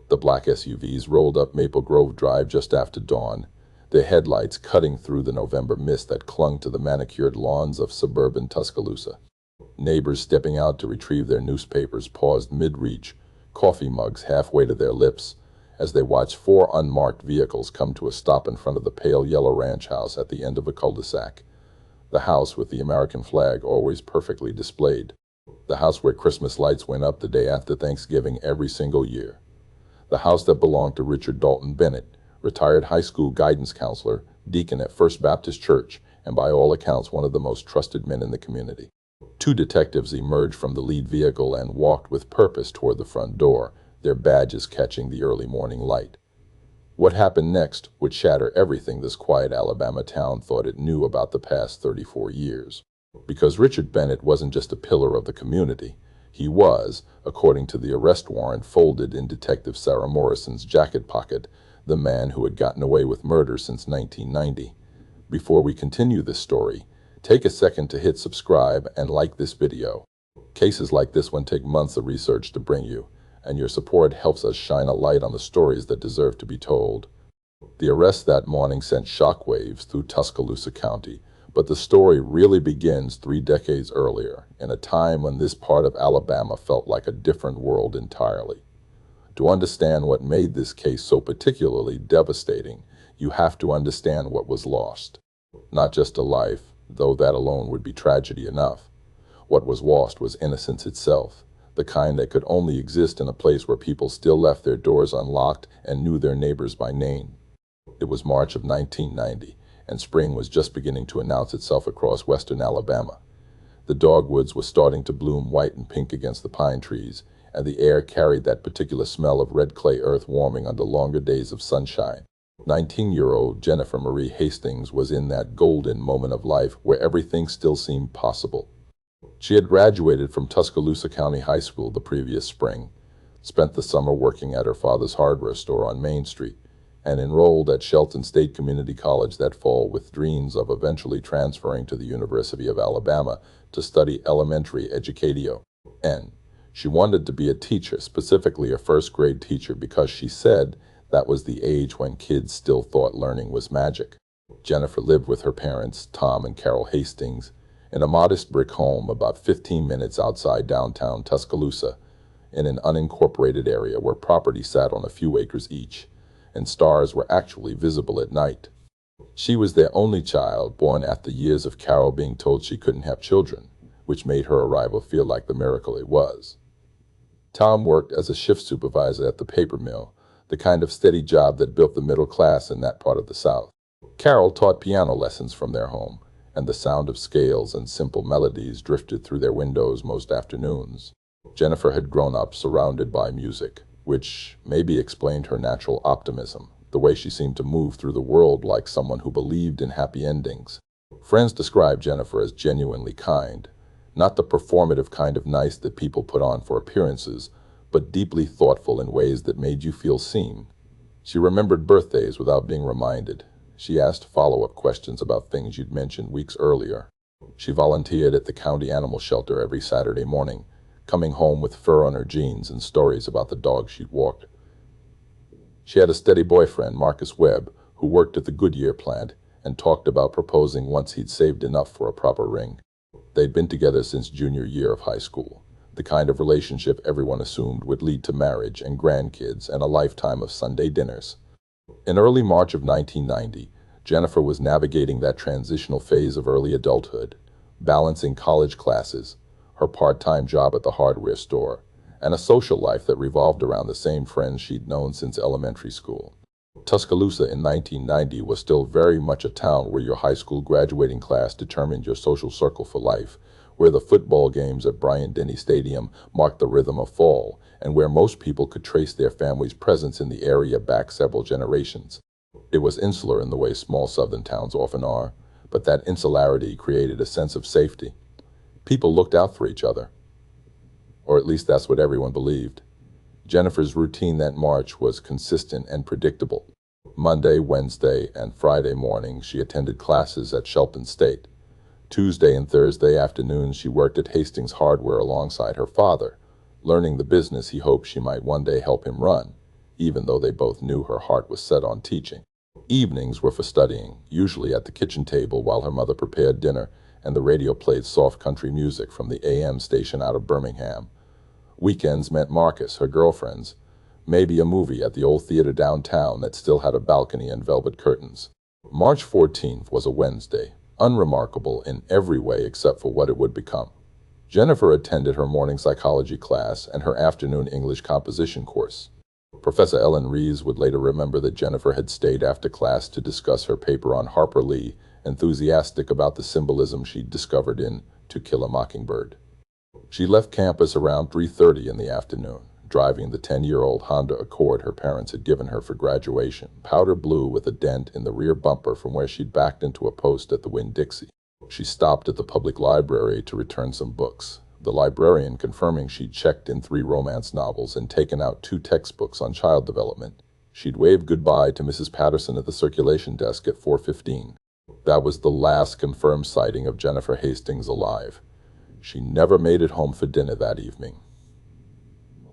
The black SUVs rolled up Maple Grove Drive just after dawn, their headlights cutting through the November mist that clung to the manicured lawns of suburban Tuscaloosa. Neighbors stepping out to retrieve their newspapers paused mid-reach, coffee mugs halfway to their lips, as they watched four unmarked vehicles come to a stop in front of the pale yellow ranch house at the end of a cul-de-sac. The house with the American flag always perfectly displayed. The house where Christmas lights went up the day after Thanksgiving every single year. The house that belonged to Richard Dalton Bennett, retired high school guidance counselor, deacon at First Baptist Church, and by all accounts one of the most trusted men in the community. Two detectives emerged from the lead vehicle and walked with purpose toward the front door, their badges catching the early morning light. What happened next would shatter everything this quiet Alabama town thought it knew about the past 34 years. Because Richard Bennett wasn't just a pillar of the community. He was, according to the arrest warrant folded in Detective Sarah Morrison's jacket pocket, the man who had gotten away with murder since 1990. Before we continue this story, take a second to hit subscribe and like this video. Cases like this one take months of research to bring you, and your support helps us shine a light on the stories that deserve to be told. The arrest that morning sent shockwaves through Tuscaloosa County, but the story really begins 3 decades earlier, in a time when this part of Alabama felt like a different world entirely. To understand what made this case so particularly devastating, you have to understand what was lost. Not just a life, though that alone would be tragedy enough. What was lost was innocence itself, the kind that could only exist in a place where people still left their doors unlocked and knew their neighbors by name. It was March of 1990, and spring was just beginning to announce itself across western Alabama. The dogwoods were starting to bloom white and pink against the pine trees, and the air carried that particular smell of red clay earth warming under longer days of sunshine. 19-year-old Jennifer Marie Hastings was in that golden moment of life where everything still seemed possible. She had graduated from Tuscaloosa County High School the previous spring, spent the summer working at her father's hardware store on Main Street, and enrolled at Shelton State Community College that fall with dreams of eventually transferring to the University of Alabama to study elementary educatio. And she wanted to be a teacher, specifically a first-grade teacher, because she said that was the age when kids still thought learning was magic. Jennifer lived with her parents, Tom and Carol Hastings, in a modest brick home about 15 minutes outside downtown Tuscaloosa, in an unincorporated area where property sat on a few acres each, and stars were actually visible at night. She was their only child, born after years of Carol being told she couldn't have children, which made her arrival feel like the miracle it was. Tom worked as a shift supervisor at the paper mill, the kind of steady job that built the middle class in that part of the South. Carol taught piano lessons from their home, and the sound of scales and simple melodies drifted through their windows most afternoons. Jennifer had grown up surrounded by music, which maybe explained her natural optimism, the way she seemed to move through the world like someone who believed in happy endings. Friends described Jennifer as genuinely kind, not the performative kind of nice that people put on for appearances, but deeply thoughtful in ways that made you feel seen. She remembered birthdays without being reminded. She asked follow-up questions about things you'd mentioned weeks earlier. She volunteered at the county animal shelter every Saturday morning, coming home with fur on her jeans and stories about the dogs she'd walked. She had a steady boyfriend, Marcus Webb, who worked at the Goodyear plant and talked about proposing once he'd saved enough for a proper ring. They'd been together since junior year of high school, the kind of relationship everyone assumed would lead to marriage and grandkids and a lifetime of Sunday dinners. In early March of 1990, Jennifer was navigating that transitional phase of early adulthood, balancing college classes, her part-time job at the hardware store, and a social life that revolved around the same friends she'd known since elementary school. Tuscaloosa in 1990 was still very much a town where your high school graduating class determined your social circle for life, where the football games at Bryant-Denny Stadium marked the rhythm of fall, and where most people could trace their family's presence in the area back several generations. It was insular in the way small southern towns often are, but that insularity created a sense of safety. People looked out for each other, or at least that's what everyone believed. Jennifer's routine that March was consistent and predictable. Monday, Wednesday, and Friday morning she attended classes at Shelton State. Tuesday and Thursday afternoons she worked at Hastings Hardware alongside her father, learning the business he hoped she might one day help him run. even though they both knew her heart was set on teaching. Evenings were for studying, usually at the kitchen table while her mother prepared dinner and the radio played soft country music from the AM station out of Birmingham. Weekends meant Marcus, her girlfriends, maybe a movie at the old theater downtown that still had a balcony and velvet curtains. March 14th was a Wednesday, unremarkable in every way except for what it would become. Jennifer attended her morning psychology class and her afternoon English composition course. Professor Ellen Rees would later remember that Jennifer had stayed after class to discuss her paper on Harper Lee, enthusiastic about the symbolism she'd discovered in To Kill a Mockingbird. She left campus around 3:30 in the afternoon, driving the 10-year-old Honda Accord her parents had given her for graduation, powder blue with a dent in the rear bumper from where she'd backed into a post at the Winn-Dixie. She stopped at the public library to return some books, the librarian confirming she'd checked in 3 romance novels and taken out 2 textbooks on child development. She'd waved goodbye to Mrs. Patterson at the circulation desk at 4:15. That was the last confirmed sighting of Jennifer Hastings alive. She never made it home for dinner that evening.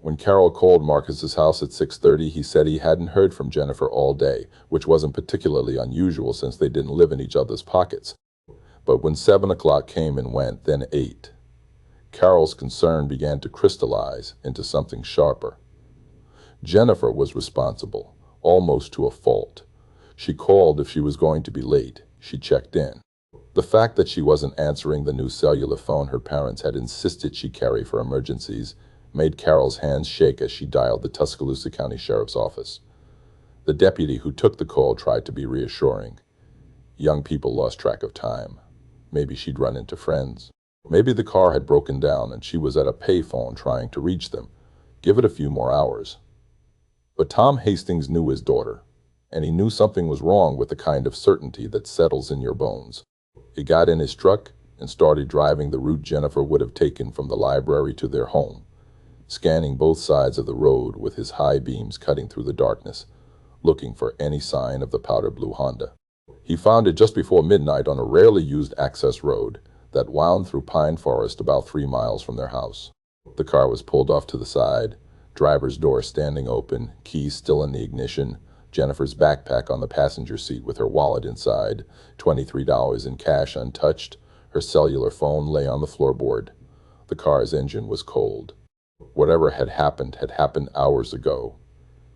When Carol called Marcus's house at 6:30, he said he hadn't heard from Jennifer all day, which wasn't particularly unusual since they didn't live in each other's pockets. But when 7 o'clock came and went, then 8, Carol's concern began to crystallize into something sharper. Jennifer was responsible, almost to a fault. She called if she was going to be late. She checked in. The fact that she wasn't answering the new cellular phone her parents had insisted she carry for emergencies made Carol's hands shake as she dialed the Tuscaloosa County Sheriff's Office. The deputy who took the call tried to be reassuring. Young people lost track of time. Maybe she'd run into friends. Maybe the car had broken down and she was at a payphone trying to reach them. Give it a few more hours. But Tom Hastings knew his daughter, and he knew something was wrong with the kind of certainty that settles in your bones. He got in his truck and started driving the route Jennifer would have taken from the library to their home, scanning both sides of the road with his high beams cutting through the darkness, looking for any sign of the powder blue Honda. He found it just before midnight on a rarely used access road that wound through pine forest about 3 miles from their house. The car was pulled off to the side, driver's door standing open, keys still in the ignition, Jennifer's backpack on the passenger seat with her wallet inside, $23 in cash untouched. Her cellular phone lay on the floorboard. The car's engine was cold. Whatever had happened hours ago.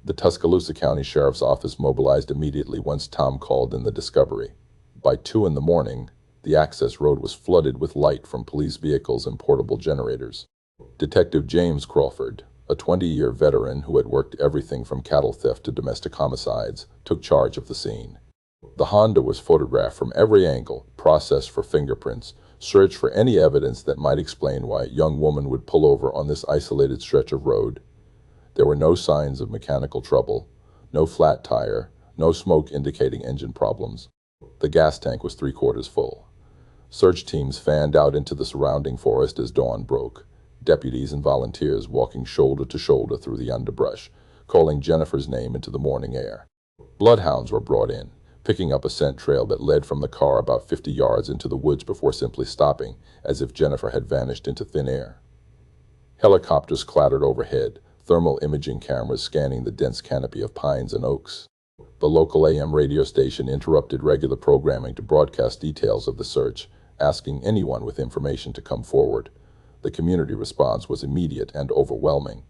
The Tuscaloosa County Sheriff's Office mobilized immediately once Tom called in the discovery. By 2 in the morning, the access road was flooded with light from police vehicles and portable generators. Detective James Crawford, a 20-year veteran who had worked everything from cattle theft to domestic homicides, took charge of the scene. The Honda was photographed from every angle, processed for fingerprints, searched for any evidence that might explain why a young woman would pull over on this isolated stretch of road. There were no signs of mechanical trouble, no flat tire, no smoke indicating engine problems. The gas tank was 3/4 full. Search teams fanned out into the surrounding forest as dawn broke, deputies and volunteers walking shoulder to shoulder through the underbrush, calling Jennifer's name into the morning air. Bloodhounds were brought in, picking up a scent trail that led from the car about 50 yards into the woods before simply stopping, as if Jennifer had vanished into thin air. Helicopters clattered overhead, thermal imaging cameras scanning the dense canopy of pines and oaks. The local AM radio station interrupted regular programming to broadcast details of the search, asking anyone with information to come forward. The community response was immediate and overwhelming.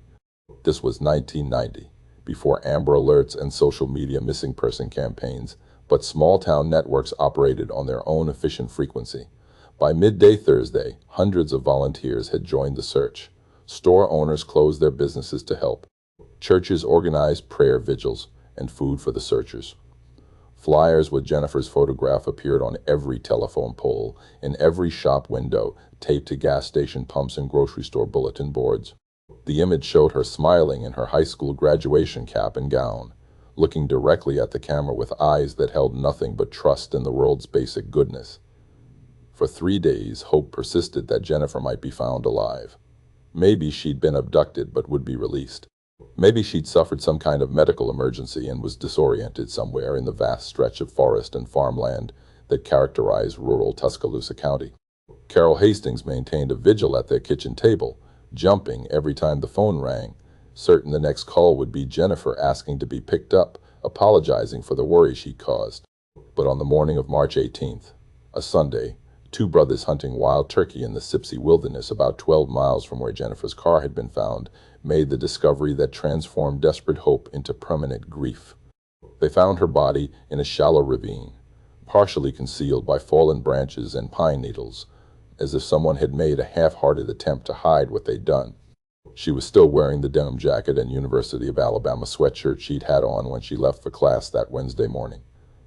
This was 1990, before Amber Alerts and social media missing person campaigns, but small-town networks operated on their own efficient frequency. By midday Thursday, hundreds of volunteers had joined the search. Store owners closed their businesses to help. Churches organized prayer vigils and food for the searchers. Flyers with Jennifer's photograph appeared on every telephone pole, in every shop window, taped to gas station pumps and grocery store bulletin boards. The image showed her smiling in her high school graduation cap and gown, looking directly at the camera with eyes that held nothing but trust in the world's basic goodness. For 3 days, hope persisted that Jennifer might be found alive. Maybe she'd been abducted but would be released. Maybe she'd suffered some kind of medical emergency and was disoriented somewhere in the vast stretch of forest and farmland that characterized rural Tuscaloosa County. Carol Hastings maintained a vigil at their kitchen table, jumping every time the phone rang, certain the next call would be Jennifer asking to be picked up, apologizing for the worry she caused. But on the morning of March 18th, a Sunday, two brothers hunting wild turkey in the Sipsey wilderness about 12 miles from where Jennifer's car had been found made the discovery that transformed desperate hope into permanent grief. They found her body in a shallow ravine, partially concealed by fallen branches and pine needles, as if someone had made a half-hearted attempt to hide what they'd done. She was still wearing the denim jacket and University of Alabama sweatshirt she'd had on when she left for class that Wednesday morning.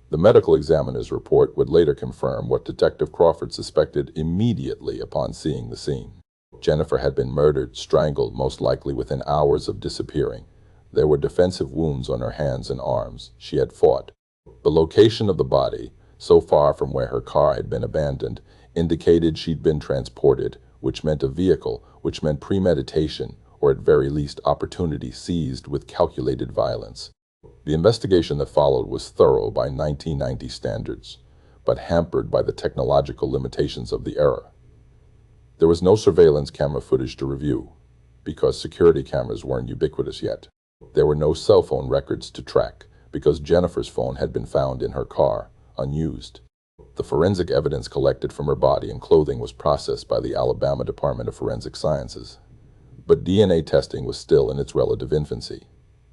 The medical examiner's report would later confirm what Detective Crawford suspected immediately upon seeing the scene. Jennifer had been murdered, strangled, most likely within hours of disappearing. There were defensive wounds on her hands and arms. She had fought. The location of the body, so far from where her car had been abandoned, indicated she'd been transported, which meant a vehicle, which meant premeditation, or at very least opportunity seized with calculated violence. The investigation that followed was thorough by 1990 standards, but hampered by the technological limitations of the era. There was no surveillance camera footage to review, because security cameras weren't ubiquitous yet. There were no cell phone records to track, because Jennifer's phone had been found in her car, unused. The forensic evidence collected from her body and clothing was processed by the Alabama Department of Forensic Sciences. But DNA testing was still in its relative infancy,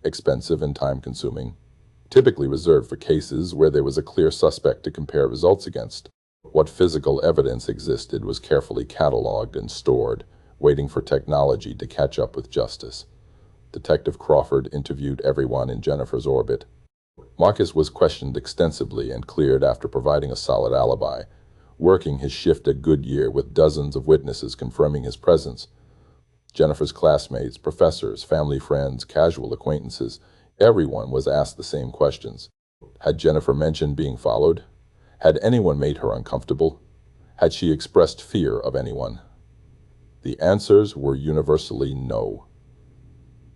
expensive and time-consuming, typically reserved for cases where there was a clear suspect to compare results against. What physical evidence existed was carefully catalogued and stored, waiting for technology to catch up with justice. Detective Crawford interviewed everyone in Jennifer's orbit. Marcus was questioned extensively and cleared after providing a solid alibi, working his shift at Goodyear with dozens of witnesses confirming his presence. Jennifer's classmates, professors, family friends, casual acquaintances, everyone was asked the same questions. Had Jennifer mentioned being followed? Had anyone made her uncomfortable? Had she expressed fear of anyone? The answers were universally no.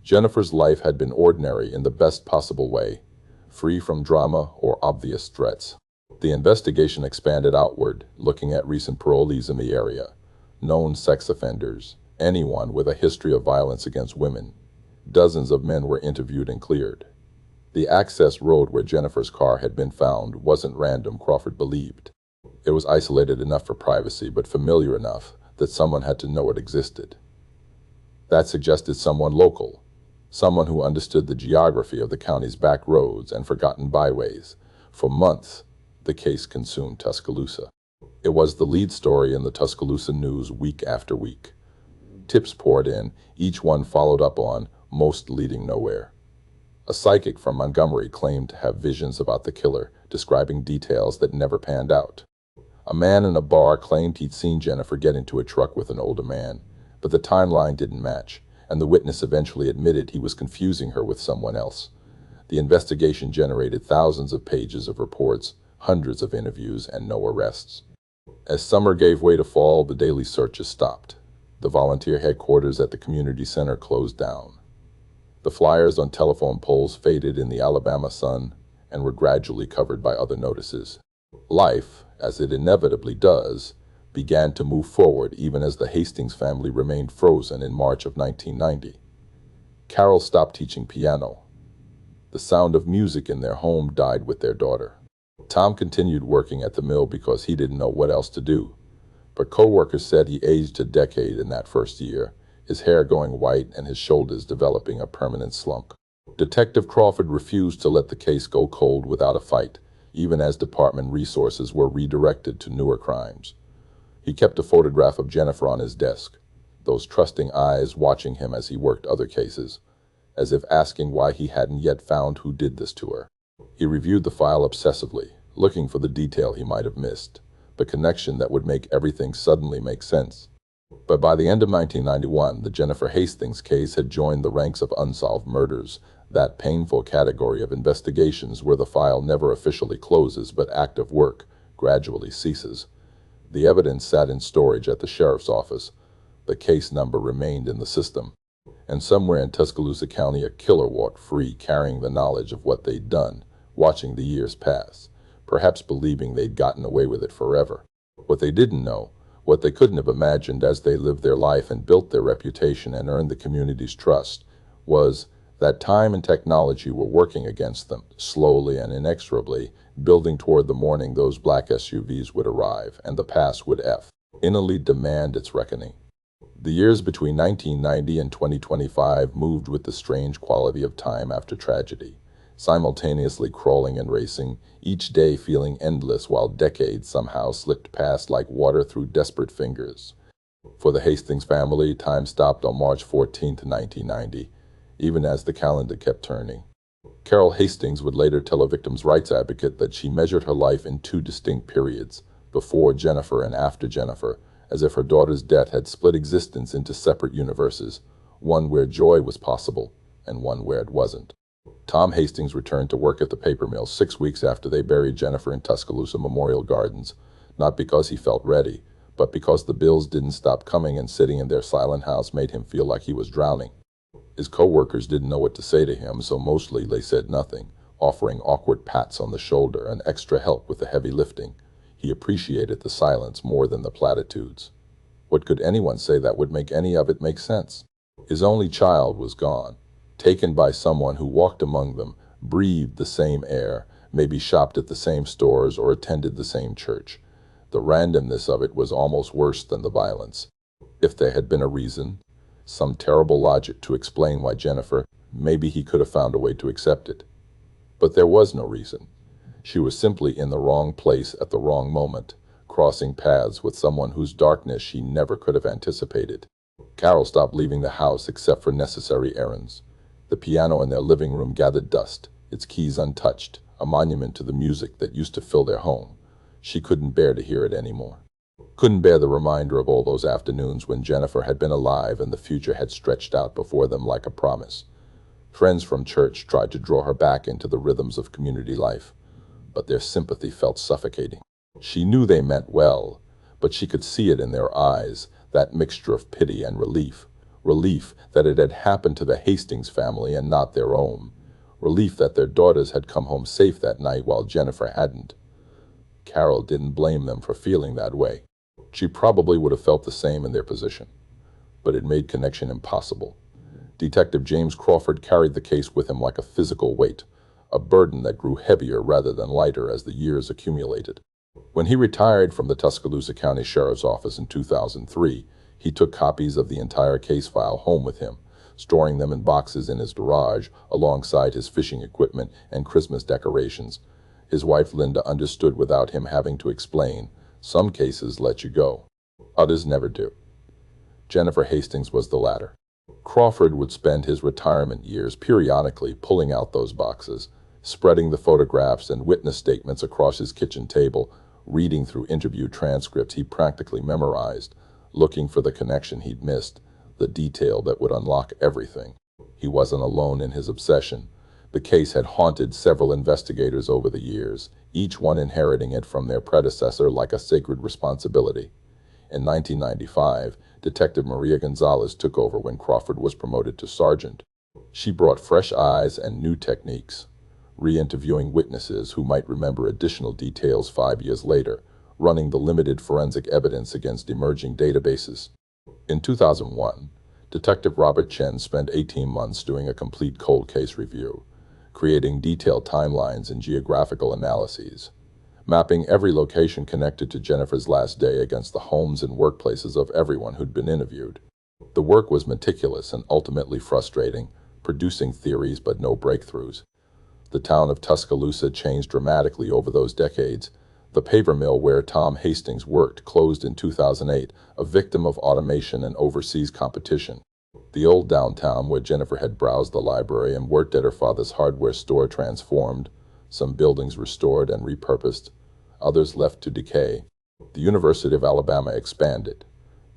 Jennifer's life had been ordinary in the best possible way, free from drama or obvious threats. The investigation expanded outward, looking at recent parolees in the area, known sex offenders, anyone with a history of violence against women. Dozens of men were interviewed and cleared. The access road where Jennifer's car had been found wasn't random, Crawford believed. It was isolated enough for privacy, but familiar enough that someone had to know it existed. That suggested someone local, someone who understood the geography of the county's back roads and forgotten byways. For months, the case consumed Tuscaloosa. It was the lead story in the Tuscaloosa news week after week. Tips poured in, each one followed up on, most leading nowhere. A psychic from Montgomery claimed to have visions about the killer, describing details that never panned out. A man in a bar claimed he'd seen Jennifer get into a truck with an older man, but the timeline didn't match, and the witness eventually admitted he was confusing her with someone else. The investigation generated thousands of pages of reports, hundreds of interviews, and no arrests. As summer gave way to fall, the daily searches stopped. The volunteer headquarters at the community center closed down. The flyers on telephone poles faded in the Alabama sun and were gradually covered by other notices. Life, as it inevitably does, began to move forward even as the Hastings family remained frozen in March of 1990. Carol stopped teaching piano. The sound of music in their home died with their daughter. Tom continued working at the mill because he didn't know what else to do, but co-workers said he aged a decade in that first year, his hair going white and his shoulders developing a permanent slump. Detective Crawford refused to let the case go cold without a fight, even as department resources were redirected to newer crimes. He kept a photograph of Jennifer on his desk, those trusting eyes watching him as he worked other cases, as if asking why he hadn't yet found who did this to her. He reviewed the file obsessively, looking for the detail he might have missed, the connection that would make everything suddenly make sense. But by the end of 1991, the Jennifer Hastings case had joined the ranks of unsolved murders, that painful category of investigations where the file never officially closes but active work gradually ceases. The evidence sat in storage at the sheriff's office. The case number remained in the system. And somewhere in Tuscaloosa County, a killer walked free, carrying the knowledge of what they'd done, watching the years pass, perhaps believing they'd gotten away with it forever. What they didn't know, what they couldn't have imagined as they lived their life and built their reputation and earned the community's trust, was that time and technology were working against them, slowly and inexorably, building toward the morning those black SUVs would arrive, and the past would finally demand its reckoning. The years between 1990 and 2025 moved with the strange quality of time after tragedy, simultaneously crawling and racing, each day feeling endless while decades somehow slipped past like water through desperate fingers. For the Hastings family, time stopped on March 14, 1990, even as the calendar kept turning. Carol Hastings would later tell a victims' rights advocate that she measured her life in two distinct periods, before Jennifer and after Jennifer, as if her daughter's death had split existence into separate universes, one where joy was possible and one where it wasn't. Tom Hastings returned to work at the paper mill 6 weeks after they buried Jennifer in Tuscaloosa Memorial Gardens, not because he felt ready, but because the bills didn't stop coming and sitting in their silent house made him feel like he was drowning. His co-workers didn't know what to say to him, so mostly they said nothing, offering awkward pats on the shoulder and extra help with the heavy lifting. He appreciated the silence more than the platitudes. What could anyone say that would make any of it make sense? His only child was gone, taken by someone who walked among them, breathed the same air, maybe shopped at the same stores or attended the same church. The randomness of it was almost worse than the violence. If there had been a reason, some terrible logic to explain why Jennifer, maybe he could have found a way to accept it. But there was no reason. She was simply in the wrong place at the wrong moment, crossing paths with someone whose darkness she never could have anticipated. Carol stopped leaving the house except for necessary errands. The piano in their living room gathered dust, its keys untouched, a monument to the music that used to fill their home. She couldn't bear to hear it anymore. Couldn't bear the reminder of all those afternoons when Jennifer had been alive and the future had stretched out before them like a promise. Friends from church tried to draw her back into the rhythms of community life, but their sympathy felt suffocating. She knew they meant well, but she could see it in their eyes, that mixture of pity and relief. Relief that it had happened to the Hastings family and not their own. Relief that their daughters had come home safe that night while Jennifer hadn't. Carol didn't blame them for feeling that way. She probably would have felt the same in their position, but it made connection impossible. Detective James Crawford carried the case with him like a physical weight, a burden that grew heavier rather than lighter as the years accumulated. When he retired from the Tuscaloosa County Sheriff's Office in 2003, he took copies of the entire case file home with him, storing them in boxes in his garage alongside his fishing equipment and Christmas decorations. His wife Linda understood without him having to explain. Some cases let you go. Others never do. Jennifer Hastings was the latter. Crawford would spend his retirement years periodically pulling out those boxes, spreading the photographs and witness statements across his kitchen table, reading through interview transcripts he practically memorized, looking for the connection he'd missed, the detail that would unlock everything. He wasn't alone in his obsession. The case had haunted several investigators over the years, each one inheriting it from their predecessor like a sacred responsibility. In 1995, Detective Maria Gonzalez took over when Crawford was promoted to sergeant. She brought fresh eyes and new techniques, re-interviewing witnesses who might remember additional details 5 years later, running the limited forensic evidence against emerging databases. In 2001, Detective Robert Chen spent 18 months doing a complete cold case review, creating detailed timelines and geographical analyses, mapping every location connected to Jennifer's last day against the homes and workplaces of everyone who'd been interviewed. The work was meticulous and ultimately frustrating, producing theories but no breakthroughs. The town of Tuscaloosa changed dramatically over those decades. The paper mill where Tom Hastings worked closed in 2008, a victim of automation and overseas competition. The old downtown where Jennifer had browsed the library and worked at her father's hardware store transformed, some buildings restored and repurposed, others left to decay. The University of Alabama expanded,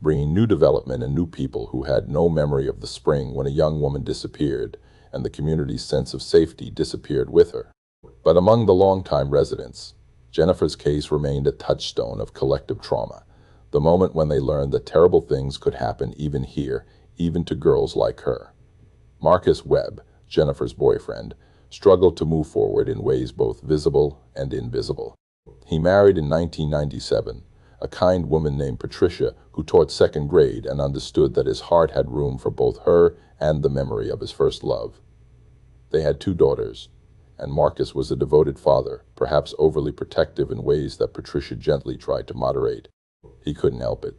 bringing new development and new people who had no memory of the spring when a young woman disappeared, and the community's sense of safety disappeared with her. But among the longtime residents, Jennifer's case remained a touchstone of collective trauma, the moment when they learned that terrible things could happen even here, even to girls like her. Marcus Webb, Jennifer's boyfriend, struggled to move forward in ways both visible and invisible. He married in 1997, a kind woman named Patricia who taught second grade and understood that his heart had room for both her and the memory of his first love. They had 2 daughters, and Marcus was a devoted father, perhaps overly protective in ways that Patricia gently tried to moderate. He couldn't help it.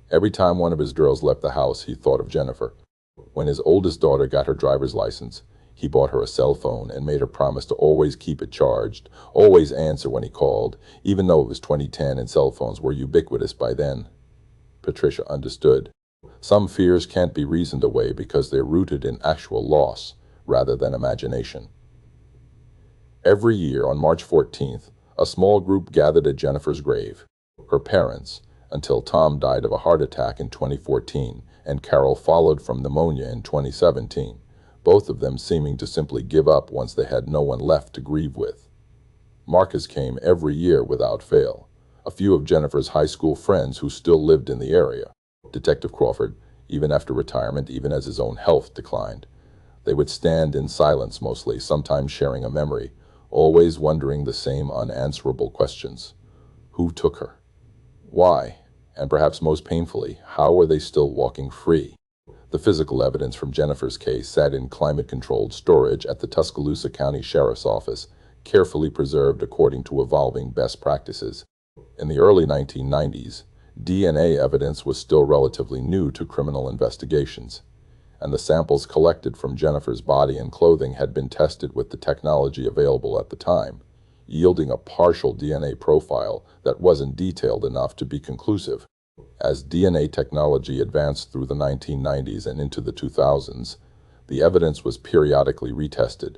Every time one of his girls left the house, he thought of Jennifer. When his oldest daughter got her driver's license, he bought her a cell phone and made her promise to always keep it charged, always answer when he called, even though it was 2010 and cell phones were ubiquitous by then. Patricia understood. Some fears can't be reasoned away because they're rooted in actual loss rather than imagination. Every year on March 14th, a small group gathered at Jennifer's grave. Her parents, until Tom died of a heart attack in 2014 and Carol followed from pneumonia in 2017, both of them seeming to simply give up once they had no one left to grieve with. Marcus came every year without fail. A few of Jennifer's high school friends who still lived in the area. Detective Crawford, even after retirement, even as his own health declined. They would stand in silence mostly, sometimes sharing a memory, always wondering the same unanswerable questions. Who took her? Why? And perhaps most painfully, how were they still walking free? The physical evidence from Jennifer's case sat in climate-controlled storage at the Tuscaloosa County Sheriff's Office, carefully preserved according to evolving best practices. In the early 1990s, DNA evidence was still relatively new to criminal investigations, and the samples collected from Jennifer's body and clothing had been tested with the technology available at the time, yielding a partial DNA profile that wasn't detailed enough to be conclusive. As DNA technology advanced through the 1990s and into the 2000s, the evidence was periodically retested,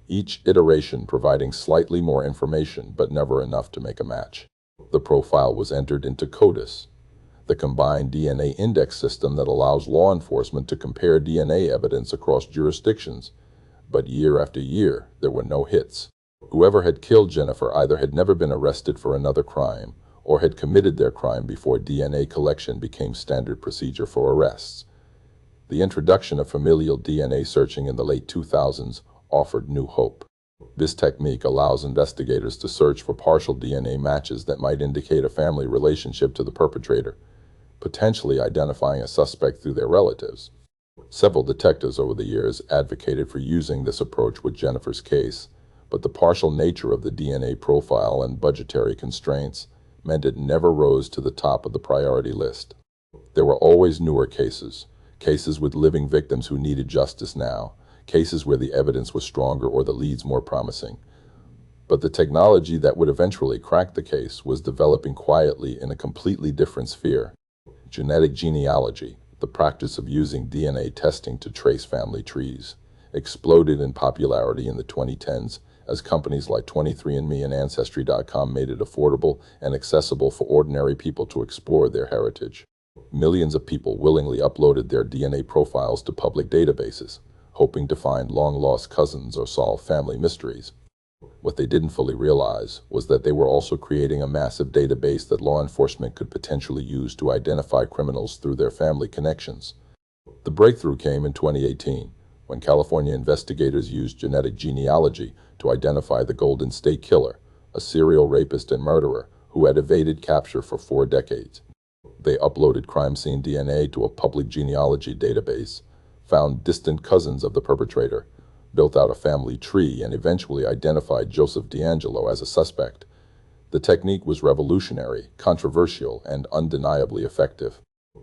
each iteration providing slightly more information but never enough to make a match. The profile was entered into CODIS, the combined DNA index system that allows law enforcement to compare DNA evidence across jurisdictions. But year after year, there were no hits. Whoever had killed Jennifer either had never been arrested for another crime or had committed their crime before DNA collection became standard procedure for arrests. The introduction of familial DNA searching in the late 2000s offered new hope. This technique allows investigators to search for partial DNA matches that might indicate a family relationship to the perpetrator, potentially identifying a suspect through their relatives. Several detectives over the years advocated for using this approach with Jennifer's case, but the partial nature of the DNA profile and budgetary constraints meant it never rose to the top of the priority list. There were always newer cases with living victims who needed justice now, cases where the evidence was stronger or the leads more promising. But the technology that would eventually crack the case was developing quietly in a completely different sphere. Genetic genealogy, the practice of using DNA testing to trace family trees, exploded in popularity in the 2010s as companies like 23andMe and Ancestry.com made it affordable and accessible for ordinary people to explore their heritage. Millions of people willingly uploaded their DNA profiles to public databases, hoping to find long-lost cousins or solve family mysteries. What they didn't fully realize was that they were also creating a massive database that law enforcement could potentially use to identify criminals through their family connections. The breakthrough came in 2018, when California investigators used genetic genealogy to identify the Golden State Killer, a serial rapist and murderer who had evaded capture for 4 decades. They uploaded crime scene DNA to a public genealogy database, found distant cousins of the perpetrator, built out a family tree, and eventually identified Joseph DeAngelo as a suspect. The technique was revolutionary, controversial, and undeniably effective.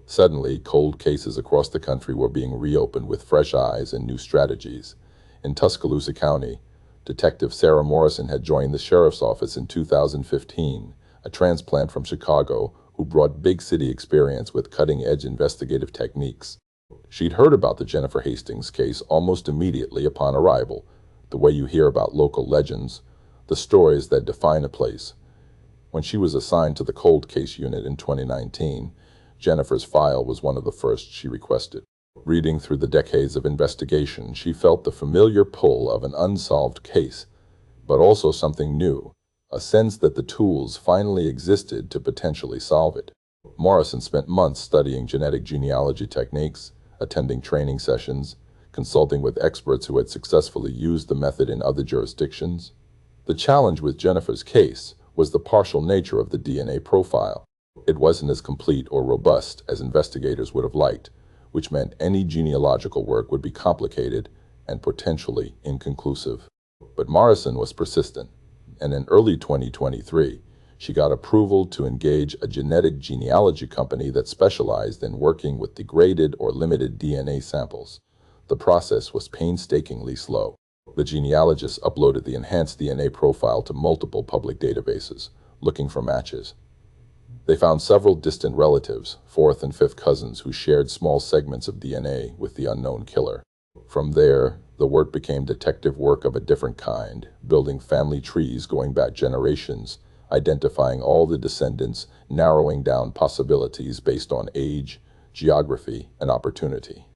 Suddenly, cold cases across the country were being reopened with fresh eyes and new strategies. In Tuscaloosa County, Detective Sarah Morrison had joined the sheriff's office in 2015, a transplant from Chicago who brought big city experience with cutting-edge investigative techniques. She'd heard about the Jennifer Hastings case almost immediately upon arrival, the way you hear about local legends, the stories that define a place. When she was assigned to the cold case unit in 2019, Jennifer's file was one of the first she requested. Reading through the decades of investigation, she felt the familiar pull of an unsolved case, but also something new, a sense that the tools finally existed to potentially solve it. Morrison spent months studying genetic genealogy techniques, attending training sessions, consulting with experts who had successfully used the method in other jurisdictions. The challenge with Jennifer's case was the partial nature of the DNA profile. It wasn't as complete or robust as investigators would have liked, which meant any genealogical work would be complicated and potentially inconclusive. But Morrison was persistent, and in early 2023, she got approval to engage a genetic genealogy company that specialized in working with degraded or limited DNA samples. The process was painstakingly slow. The genealogists uploaded the enhanced DNA profile to multiple public databases, looking for matches. They found several distant relatives, fourth and fifth cousins, who shared small segments of DNA with the unknown killer. From there, the work became detective work of a different kind, building family trees going back generations, identifying all the descendants, narrowing down possibilities based on age, geography, and opportunity.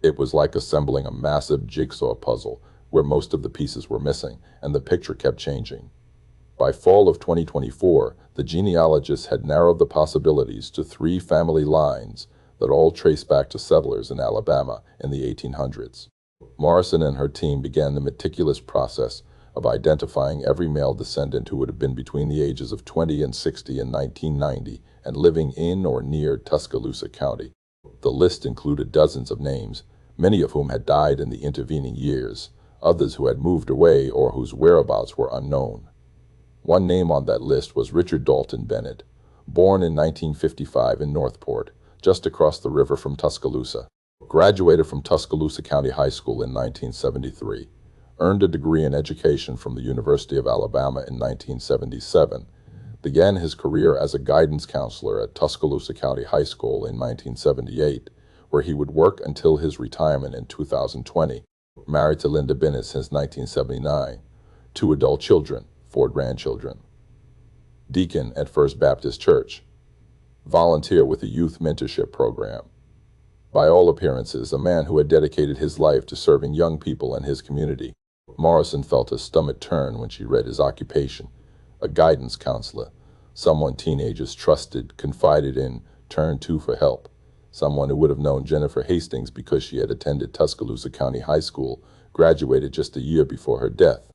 It was like assembling a massive jigsaw puzzle where most of the pieces were missing, and the picture kept changing. By fall of 2024, the genealogists had narrowed the possibilities to 3 family lines that all trace back to settlers in Alabama in the 1800s. Morrison and her team began the meticulous process of identifying every male descendant who would have been between the ages of 20 and 60 in 1990 and living in or near Tuscaloosa County. The list included dozens of names, many of whom had died in the intervening years, others who had moved away or whose whereabouts were unknown. One name on that list was Richard Dalton Bennett, born in 1955 in Northport, just across the river from Tuscaloosa. Graduated from Tuscaloosa County High School in 1973, earned a degree in education from the University of Alabama in 1977, began his career as a guidance counselor at Tuscaloosa County High School in 1978, where he would work until his retirement in 2020, married to Linda Bennett since 1979, 2 adult children, 4 grandchildren. Deacon at First Baptist Church. Volunteer with the Youth Mentorship Program. By all appearances, a man who had dedicated his life to serving young people in his community. Morrison felt her stomach turn when she read his occupation: a guidance counselor, someone teenagers trusted, confided in, turned to for help, someone who would have known Jennifer Hastings because she had attended Tuscaloosa County High School, graduated just a year before her death,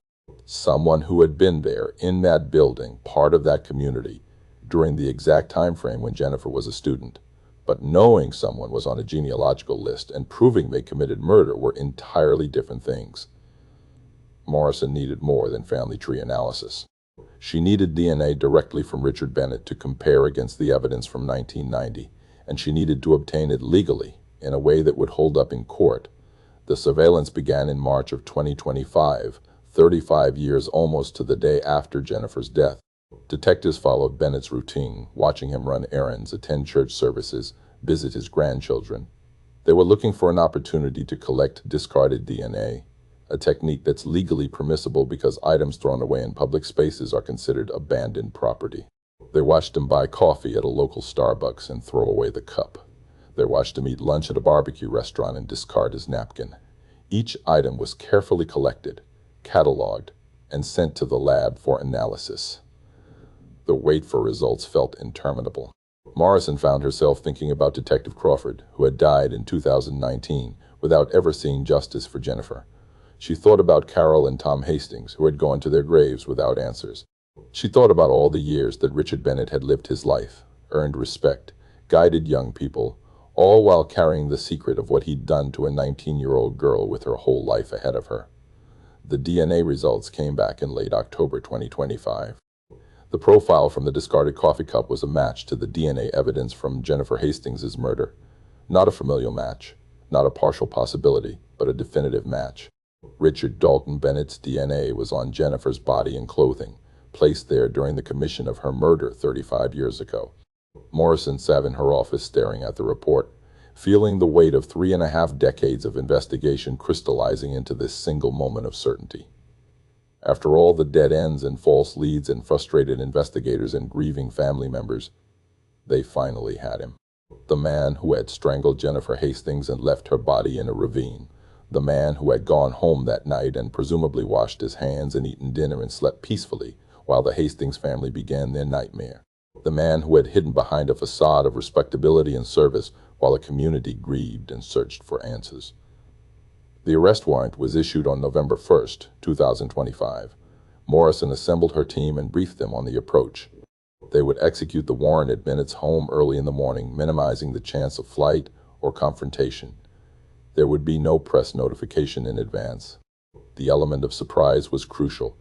someone who had been there, in that building, part of that community, during the exact time frame when Jennifer was a student. But knowing someone was on a genealogical list and proving they committed murder were entirely different things. Morrison needed more than family tree analysis. She needed DNA directly from Richard Bennett to compare against the evidence from 1990, and she needed to obtain it legally, in a way that would hold up in court. The surveillance began in March of 2025, 35 years almost to the day after Jennifer's death. Detectives followed Bennett's routine, watching him run errands, attend church services, visit his grandchildren. They were looking for an opportunity to collect discarded DNA, a technique that's legally permissible because items thrown away in public spaces are considered abandoned property. They watched him buy coffee at a local Starbucks and throw away the cup. They watched him eat lunch at a barbecue restaurant and discard his napkin. Each item was carefully collected, cataloged, and sent to the lab for analysis. The wait for results felt interminable. Morrison found herself thinking about Detective Crawford, who had died in 2019 without ever seeing justice for Jennifer. She thought about Carol and Tom Hastings, who had gone to their graves without answers. She thought about all the years that Richard Bennett had lived his life, earned respect, guided young people, all while carrying the secret of what he'd done to a 19-year-old girl with her whole life ahead of her. The DNA results came back in late October 2025. The profile from the discarded coffee cup was a match to the DNA evidence from Jennifer Hastings' murder. Not a familial match, not a partial possibility, but a definitive match. Richard Dalton Bennett's DNA was on Jennifer's body and clothing, placed there during the commission of her murder 35 years ago. Morrison sat in her office staring at the report, feeling the weight of 3.5 decades of investigation crystallizing into this single moment of certainty. After all the dead ends and false leads and frustrated investigators and grieving family members, they finally had him. The man who had strangled Jennifer Hastings and left her body in a ravine. The man who had gone home that night and presumably washed his hands and eaten dinner and slept peacefully while the Hastings family began their nightmare. The man who had hidden behind a facade of respectability and service while the community grieved and searched for answers. The arrest warrant was issued on November 1st, 2025. Morrison assembled her team and briefed them on the approach. They would execute the warrant at Bennett's home early in the morning, minimizing the chance of flight or confrontation. There would be no press notification in advance. The element of surprise was crucial,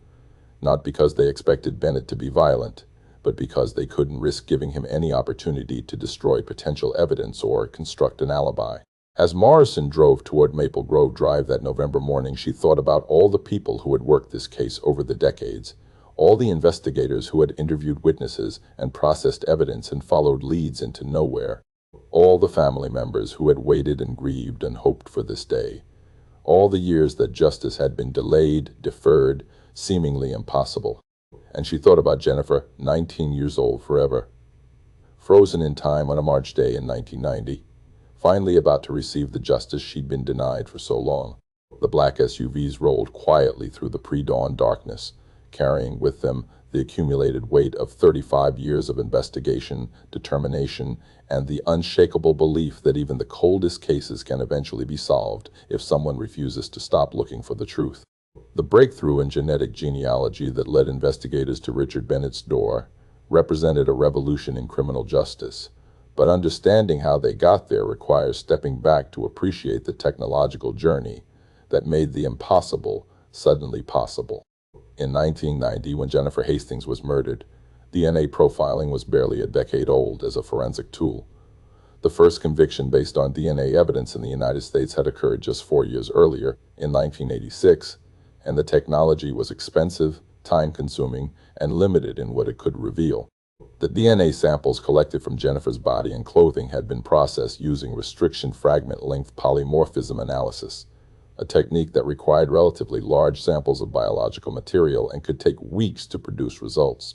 not because they expected Bennett to be violent, but because they couldn't risk giving him any opportunity to destroy potential evidence or construct an alibi. As Morrison drove toward Maple Grove Drive that November morning, she thought about all the people who had worked this case over the decades, all the investigators who had interviewed witnesses and processed evidence and followed leads into nowhere, all the family members who had waited and grieved and hoped for this day, all the years that justice had been delayed, deferred, seemingly impossible. And she thought about Jennifer, 19 years old forever, frozen in time on a March day in 1990, finally about to receive the justice she'd been denied for so long. The black SUVs rolled quietly through the pre-dawn darkness, carrying with them the accumulated weight of 35 years of investigation, determination, and the unshakable belief that even the coldest cases can eventually be solved if someone refuses to stop looking for the truth. The breakthrough in genetic genealogy that led investigators to Richard Bennett's door represented a revolution in criminal justice, but understanding how they got there requires stepping back to appreciate the technological journey that made the impossible suddenly possible. In 1990, when Jennifer Hastings was murdered, DNA profiling was barely a decade old as a forensic tool. The first conviction based on DNA evidence in the United States had occurred just 4 years earlier, in 1986, and the technology was expensive, time-consuming, and limited in what it could reveal. The DNA samples collected from Jennifer's body and clothing had been processed using restriction fragment length polymorphism analysis, a technique that required relatively large samples of biological material and could take weeks to produce results.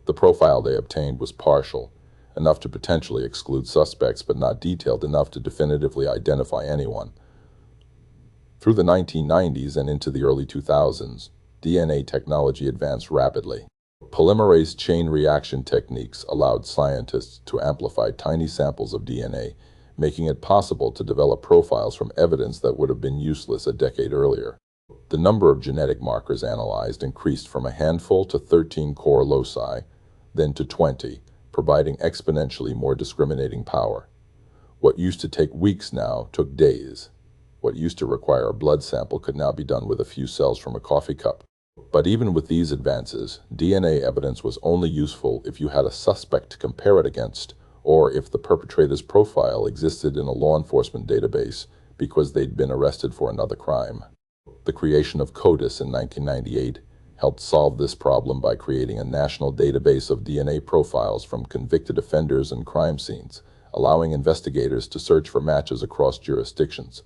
The profile they obtained was partial, enough to potentially exclude suspects, but not detailed enough to definitively identify anyone. Through the 1990s and into the early 2000s, DNA technology advanced rapidly. Polymerase chain reaction techniques allowed scientists to amplify tiny samples of DNA, making it possible to develop profiles from evidence that would have been useless a decade earlier. The number of genetic markers analyzed increased from a handful to 13 core loci, then to 20, providing exponentially more discriminating power. What used to take weeks now took days. What used to require a blood sample could now be done with a few cells from a coffee cup. But even with these advances, DNA evidence was only useful if you had a suspect to compare it against, or if the perpetrator's profile existed in a law enforcement database because they'd been arrested for another crime. The creation of CODIS in 1998 helped solve this problem by creating a national database of DNA profiles from convicted offenders and crime scenes, allowing investigators to search for matches across jurisdictions.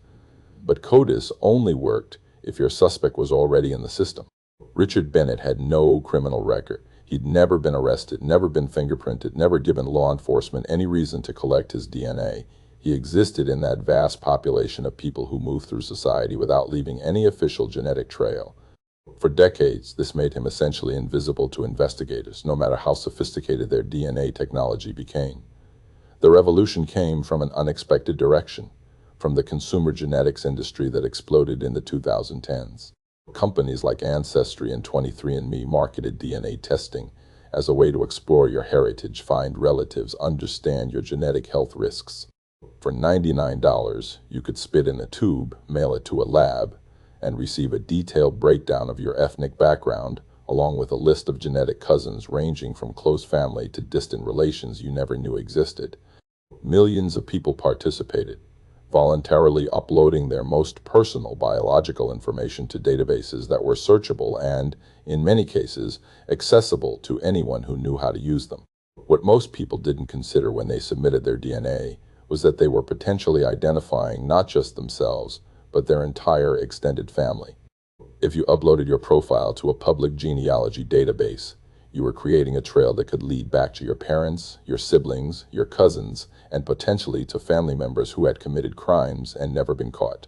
But CODIS only worked if your suspect was already in the system. Richard Bennett had no criminal record. He'd never been arrested, never been fingerprinted, never given law enforcement any reason to collect his DNA. He existed in that vast population of people who move through society without leaving any official genetic trail. For decades, this made him essentially invisible to investigators, no matter how sophisticated their DNA technology became. The revolution came from an unexpected direction, from the consumer genetics industry that exploded in the 2010s. Companies like Ancestry and 23andMe marketed DNA testing as a way to explore your heritage, find relatives, understand your genetic health risks. For $99, you could spit in a tube, mail it to a lab, and receive a detailed breakdown of your ethnic background, along with a list of genetic cousins ranging from close family to distant relations you never knew existed. Millions of people participated, voluntarily uploading their most personal biological information to databases that were searchable and, in many cases, accessible to anyone who knew how to use them. What most people didn't consider when they submitted their DNA was that they were potentially identifying not just themselves, but their entire extended family. If you uploaded your profile to a public genealogy database, you were creating a trail that could lead back to your parents, your siblings, your cousins, and potentially to family members who had committed crimes and never been caught.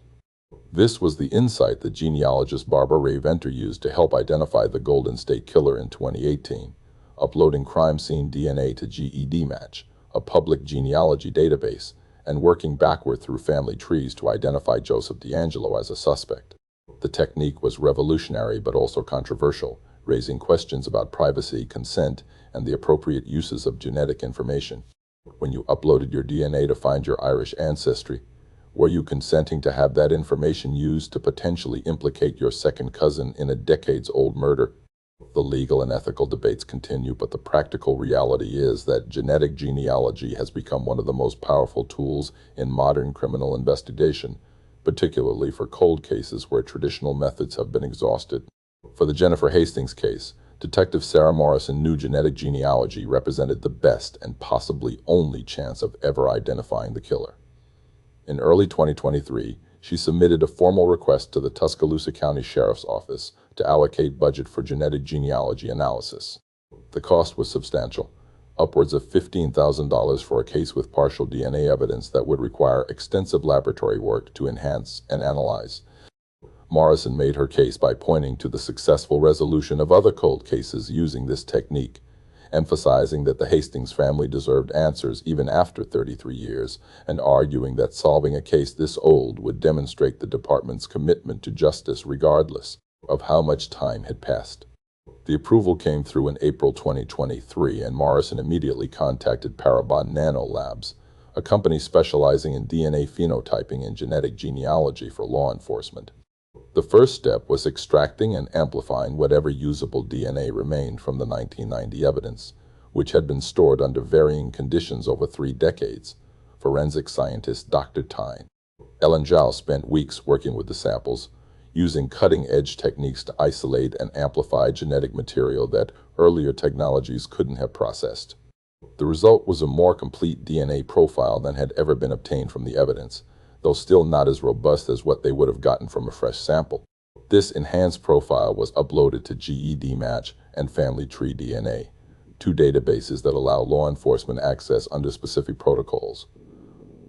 This was the insight that genealogist Barbara Rae-Venter used to help identify the Golden State Killer in 2018, uploading crime scene DNA to GEDmatch, a public genealogy database, and working backward through family trees to identify Joseph DeAngelo as a suspect. The technique was revolutionary but also controversial, raising questions about privacy, consent, and the appropriate uses of genetic information. When you uploaded your DNA to find your Irish ancestry, Were you consenting to have that information used to potentially implicate your second cousin in a decades-old murder? The legal and ethical debates continue, but the practical reality is that genetic genealogy has become one of the most powerful tools in modern criminal investigation, particularly for cold cases where traditional methods have been exhausted. For the Jennifer Hastings case, Detective Sarah Morrison knew genetic genealogy represented the best and possibly only chance of ever identifying the killer. In early 2023, she submitted a formal request to the Tuscaloosa County Sheriff's Office to allocate budget for genetic genealogy analysis. The cost was substantial, upwards of $15,000 for a case with partial DNA evidence that would require extensive laboratory work to enhance and analyze. Morrison made her case by pointing to the successful resolution of other cold cases using this technique, emphasizing that the Hastings family deserved answers even after 33 years, and arguing that solving a case this old would demonstrate the department's commitment to justice regardless of how much time had passed. The approval came through in April 2023, and Morrison immediately contacted Parabon Nanolabs, a company specializing in DNA phenotyping and genetic genealogy for law enforcement. The first step was extracting and amplifying whatever usable DNA remained from the 1990 evidence, which had been stored under varying conditions over 3 decades. Forensic scientist Dr. Tyne Ellen Zhao spent weeks working with the samples, using cutting-edge techniques to isolate and amplify genetic material that earlier technologies couldn't have processed. The result was a more complete DNA profile than had ever been obtained from the evidence, though still not as robust as what they would have gotten from a fresh sample. This enhanced profile was uploaded to GEDmatch and Family Tree DNA, 2 databases that allow law enforcement access under specific protocols.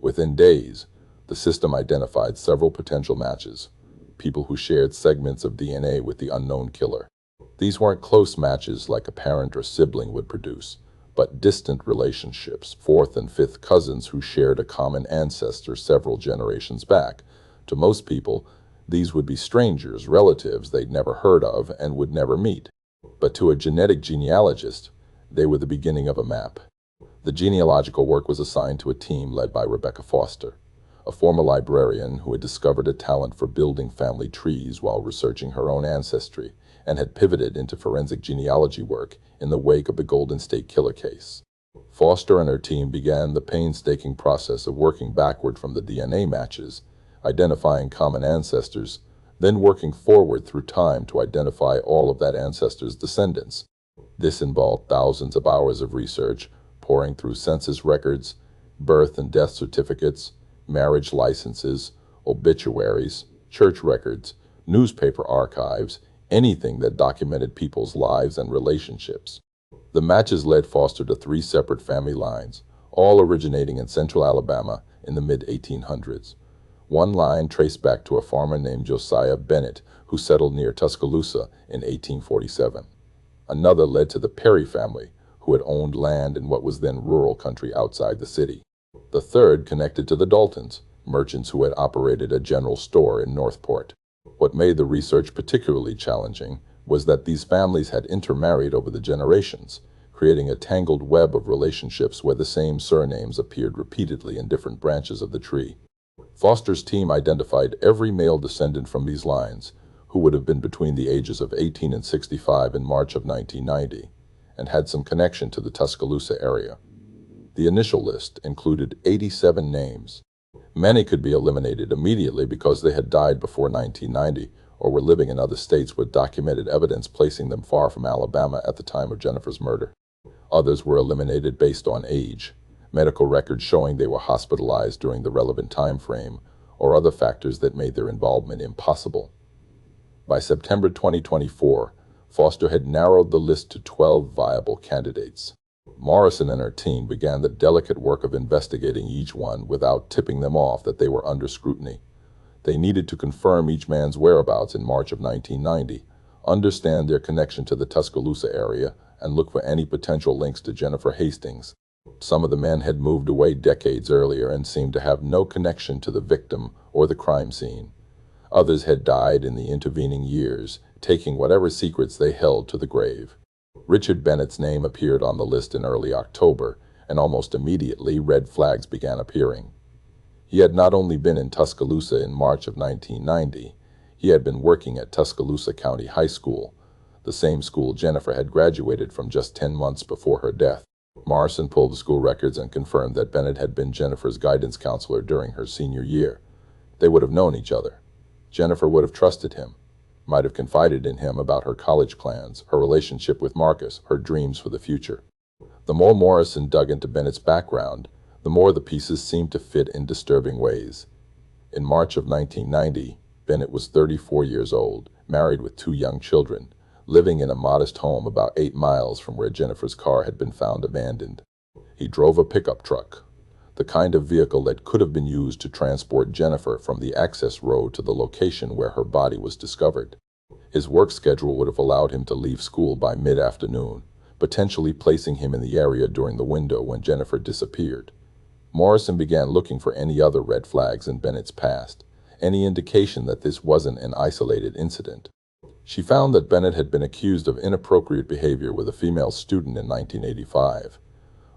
Within days, the system identified several potential matches, people who shared segments of DNA with the unknown killer. These weren't close matches like a parent or sibling would produce, but distant relationships, 4th and 5th cousins who shared a common ancestor several generations back. To most people, these would be strangers, relatives they'd never heard of and would never meet. But to a genetic genealogist, they were the beginning of a map. The genealogical work was assigned to a team led by Rebecca Foster, a former librarian who had discovered a talent for building family trees while researching her own ancestry, and had pivoted into forensic genealogy work in the wake of the Golden State Killer case. Foster and her team began the painstaking process of working backward from the DNA matches, identifying common ancestors, then working forward through time to identify all of that ancestor's descendants. This involved thousands of hours of research, poring through census records, birth and death certificates, marriage licenses, obituaries, church records, newspaper archives, anything that documented people's lives and relationships. The matches led Foster to 3 separate family lines, all originating in central Alabama in the mid-1800s. One line traced back to a farmer named Josiah Bennett, who settled near Tuscaloosa in 1847. Another led to the Perry family, who had owned land in what was then rural country outside the city. The third connected to the Daltons, merchants who had operated a general store in Northport. What made the research particularly challenging was that these families had intermarried over the generations, creating a tangled web of relationships where the same surnames appeared repeatedly in different branches of the tree. Foster's team identified every male descendant from these lines, who would have been between the ages of 18 and 65 in March of 1990, and had some connection to the Tuscaloosa area. The initial list included 87 names. Many could be eliminated immediately because they had died before 1990 or were living in other states with documented evidence placing them far from Alabama at the time of Jennifer's murder. Others were eliminated based on age, medical records showing they were hospitalized during the relevant time frame, or other factors that made their involvement impossible. By September 2024, Foster had narrowed the list to 12 viable candidates. Morrison and her team began the delicate work of investigating each one without tipping them off that they were under scrutiny. They needed to confirm each man's whereabouts in March of 1990, understand their connection to the Tuscaloosa area, and look for any potential links to Jennifer Hastings. Some of the men had moved away decades earlier and seemed to have no connection to the victim or the crime scene. Others had died in the intervening years, taking whatever secrets they held to the grave. Richard Bennett's name appeared on the list in early October, and almost immediately red flags began appearing. He had not only been in Tuscaloosa in March of 1990, he had been working at Tuscaloosa County High School, the same school Jennifer had graduated from just 10 months before her death. Morrison pulled the school records and confirmed that Bennett had been Jennifer's guidance counselor during her senior year. They would have known each other. Jennifer would have trusted him, might have confided in him about her college plans, her relationship with Marcus, her dreams for the future. The more Morrison dug into Bennett's background, the more the pieces seemed to fit in disturbing ways. In March of 1990, Bennett was 34 years old, married with 2 young children, living in a modest home about 8 miles from where Jennifer's car had been found abandoned. He drove a pickup truck, the kind of vehicle that could have been used to transport Jennifer from the access road to the location where her body was discovered. His work schedule would have allowed him to leave school by mid-afternoon, potentially placing him in the area during the window when Jennifer disappeared. Morrison began looking for any other red flags in Bennett's past, any indication that this wasn't an isolated incident. She found that Bennett had been accused of inappropriate behavior with a female student in 1985,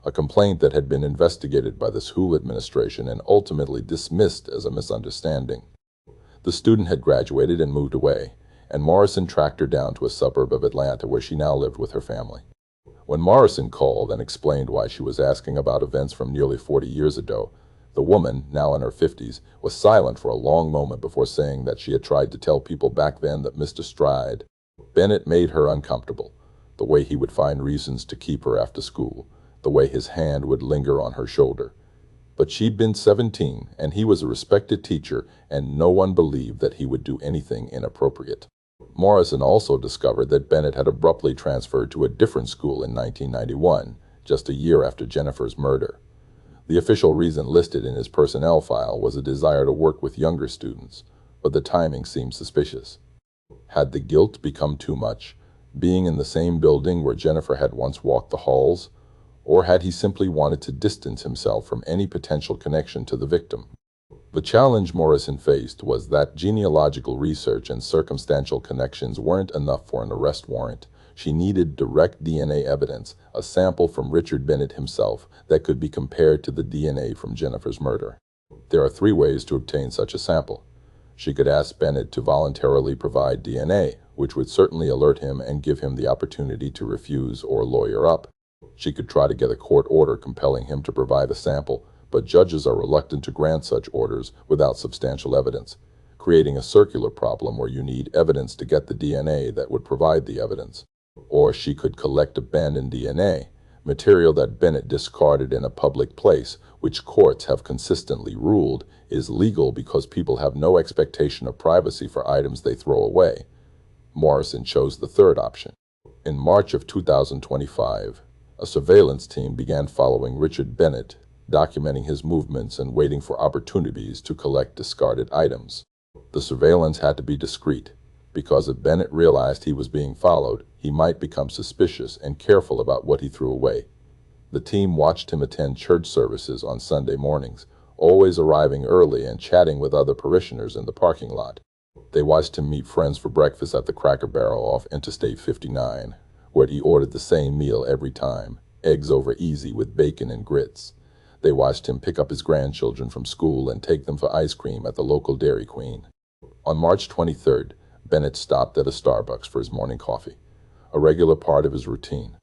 a complaint that had been investigated by the school administration and ultimately dismissed as a misunderstanding. The student had graduated and moved away, and Morrison tracked her down to a suburb of Atlanta where she now lived with her family. When Morrison called and explained why she was asking about events from nearly 40 years ago, the woman, now in her 50s, was silent for a long moment before saying that she had tried to tell people back then that Mr. Stride. Bennett made her uncomfortable, the way he would find reasons to keep her after school, the way his hand would linger on her shoulder. But she'd been 17, and he was a respected teacher, and no one believed that he would do anything inappropriate. Morrison also discovered that Bennett had abruptly transferred to a different school in 1991, just a year after Jennifer's murder. The official reason listed in his personnel file was a desire to work with younger students, but the timing seemed suspicious. Had the guilt become too much, being in the same building where Jennifer had once walked the halls, or had he simply wanted to distance himself from any potential connection to the victim? The challenge Morrison faced was that genealogical research and circumstantial connections weren't enough for an arrest warrant. She needed direct DNA evidence, a sample from Richard Bennett himself that could be compared to the DNA from Jennifer's murder. There are 3 ways to obtain such a sample. She could ask Bennett to voluntarily provide DNA, which would certainly alert him and give him the opportunity to refuse or lawyer up. She could try to get a court order compelling him to provide a sample, but judges are reluctant to grant such orders without substantial evidence, creating a circular problem where you need evidence to get the DNA that would provide the evidence. Or she could collect abandoned DNA, material that Bennett discarded in a public place, which courts have consistently ruled is legal because people have no expectation of privacy for items they throw away. Morrison chose the third option. In March of 2025, a surveillance team began following Richard Bennett, documenting his movements and waiting for opportunities to collect discarded items. The surveillance had to be discreet, because if Bennett realized he was being followed, he might become suspicious and careful about what he threw away. The team watched him attend church services on Sunday mornings, always arriving early and chatting with other parishioners in the parking lot. They watched him meet friends for breakfast at the Cracker Barrel off Interstate 59, where he ordered the same meal every time, eggs over easy with bacon and grits. They watched him pick up his grandchildren from school and take them for ice cream at the local Dairy Queen. On March 23rd, Bennett stopped at a Starbucks for his morning coffee, a regular part of his routine.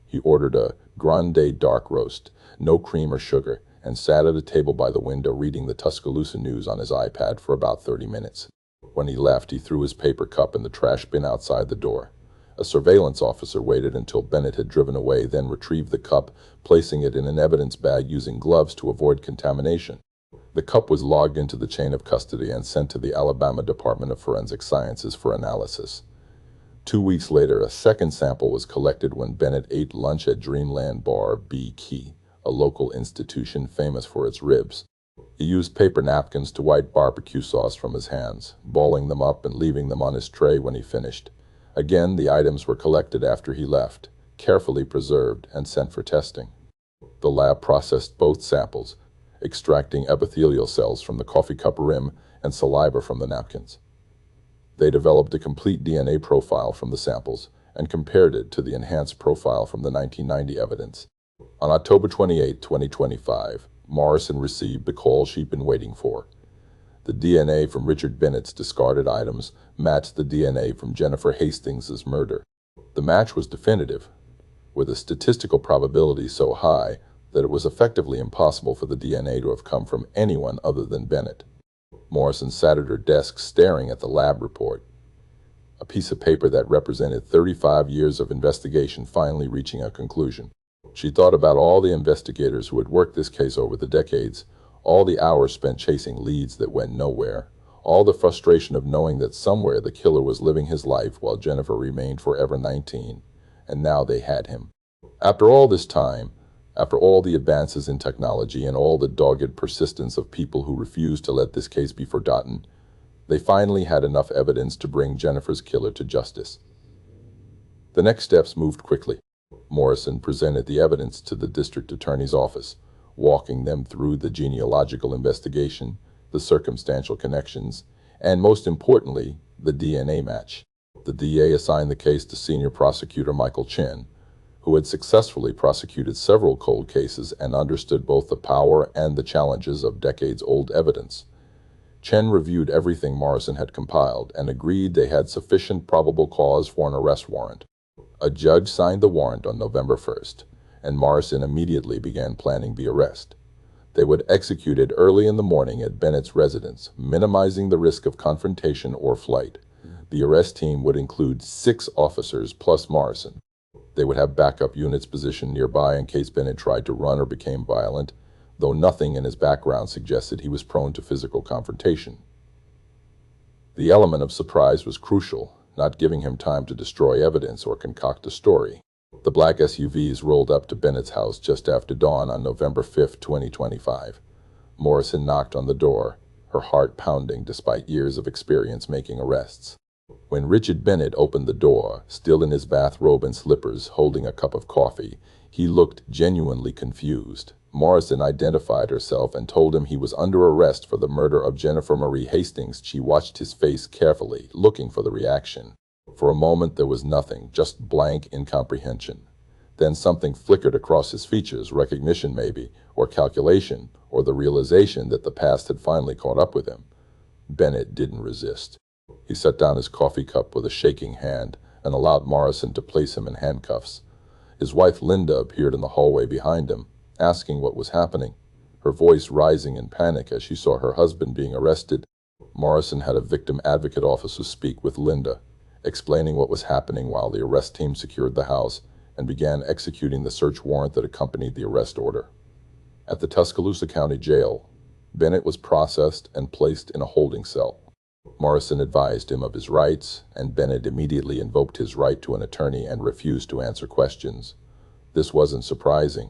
He ordered a grande dark roast, no cream or sugar, and sat at a table by the window reading the Tuscaloosa news on his iPad for about 30 minutes. When he left, he threw his paper cup in the trash bin outside the door. A surveillance officer waited until Bennett had driven away, then retrieved the cup, placing it in an evidence bag using gloves to avoid contamination. The cup was logged into the chain of custody and sent to the Alabama Department of Forensic Sciences for analysis. 2 weeks later, a second sample was collected when Bennett ate lunch at Dreamland Bar B Key, a local institution famous for its ribs. He used paper napkins to wipe barbecue sauce from his hands, balling them up and leaving them on his tray when he finished. Again, the items were collected after he left, carefully preserved and sent for testing. The lab processed both samples, extracting epithelial cells from the coffee cup rim and saliva from the napkins. They developed a complete DNA profile from the samples and compared it to the enhanced profile from the 1990 evidence. On October 28, 2025, Morrison received the call she'd been waiting for. The DNA from Richard Bennett's discarded items matched the DNA from Jennifer Hastings's murder. The match was definitive, with a statistical probability so high that it was effectively impossible for the DNA to have come from anyone other than Bennett. Morrison sat at her desk staring at the lab report, a piece of paper that represented 35 years of investigation finally reaching a conclusion. She thought about all the investigators who had worked this case over the decades, all the hours spent chasing leads that went nowhere, all the frustration of knowing that somewhere the killer was living his life while Jennifer remained forever 19, and now they had him. After all this time, after all the advances in technology and all the dogged persistence of people who refused to let this case be forgotten, they finally had enough evidence to bring Jennifer's killer to justice. The next steps moved quickly. Morrison presented the evidence to the district attorney's office, walking them through the genealogical investigation, the circumstantial connections, and most importantly, the DNA match. The DA assigned the case to senior prosecutor Michael Chen, who had successfully prosecuted several cold cases and understood both the power and the challenges of decades-old evidence. Chen reviewed everything Morrison had compiled and agreed they had sufficient probable cause for an arrest warrant. A judge signed the warrant on November 1st, and Morrison immediately began planning the arrest. They would execute it early in the morning at Bennett's residence, minimizing the risk of confrontation or flight. The arrest team would include 6 officers plus Morrison. They would have backup units positioned nearby in case Bennett tried to run or became violent, though nothing in his background suggested he was prone to physical confrontation. The element of surprise was crucial, not giving him time to destroy evidence or concoct a story. The black SUVs rolled up to Bennett's house just after dawn on November 5, 2025. Morrison knocked on the door, her heart pounding despite years of experience making arrests. When Richard Bennett opened the door, still in his bathrobe and slippers, holding a cup of coffee, he looked genuinely confused. Morrison identified herself and told him he was under arrest for the murder of Jennifer Marie Hastings. She watched his face carefully, looking for the reaction. For a moment there was nothing, just blank incomprehension. Then something flickered across his features, recognition maybe, or calculation, or the realization that the past had finally caught up with him. Bennett didn't resist. He set down his coffee cup with a shaking hand and allowed Morrison to place him in handcuffs. His wife Linda appeared in the hallway behind him, asking what was happening, her voice rising in panic as she saw her husband being arrested. Morrison had a victim advocate officer speak with Linda, explaining what was happening while the arrest team secured the house and began executing the search warrant that accompanied the arrest order. At the Tuscaloosa County Jail, Bennett was processed and placed in a holding cell. Morrison advised him of his rights, and Bennett immediately invoked his right to an attorney and refused to answer questions. This wasn't surprising.